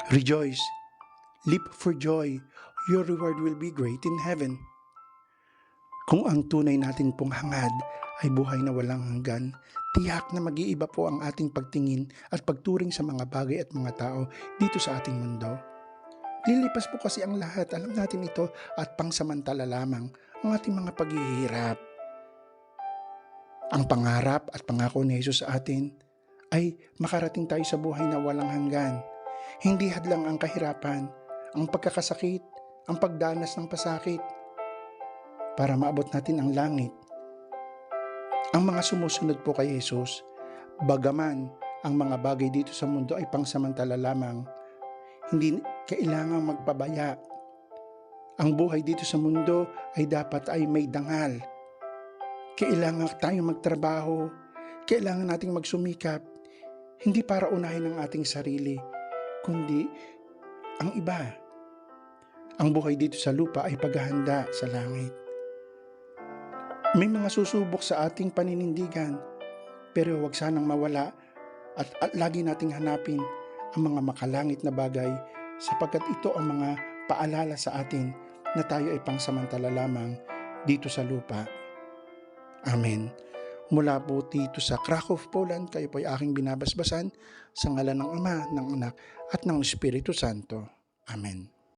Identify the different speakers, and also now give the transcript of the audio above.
Speaker 1: Rejoice, leap for joy, your reward will be great in heaven. Kung ang tunay natin pong hangad ay buhay na walang hanggan, tiyak na mag-iiba po ang ating pagtingin at pagturing sa mga bagay at mga tao dito sa ating mundo. Lilipas po kasi ang lahat, alam natin ito, at pangsamantala lamang ang ating mga paghihirap. Ang pangarap at pangako ni Jesus sa atin ay makarating tayo sa buhay na walang hanggan. Hindi hadlang ang kahirapan, ang pagkakasakit, ang pagdanas ng pasakit para maabot natin ang langit. Ang mga sumusunod po kay Jesus, bagaman ang mga bagay dito sa mundo ay pangsamantala lamang, hindi kailangang magpabaya. Ang buhay dito sa mundo ay dapat ay may dangal. Kailangan tayong magtrabaho, kailangan nating magsumikap, hindi para unahin ang ating sarili, kundi ang iba. Ang buhay dito sa lupa ay paghahanda sa langit. May mga susubok sa ating paninindigan, pero huwag sanang mawala at lagi nating hanapin ang mga makalangit na bagay sapagkat ito ang mga paalala sa atin na tayo ay pangsamantala lamang dito sa lupa. Amen. Mula po dito sa Krakow, Poland, kayo po ay aking binabasbasan sa ngalan ng Ama, ng Anak, at ng Espiritu Santo. Amen.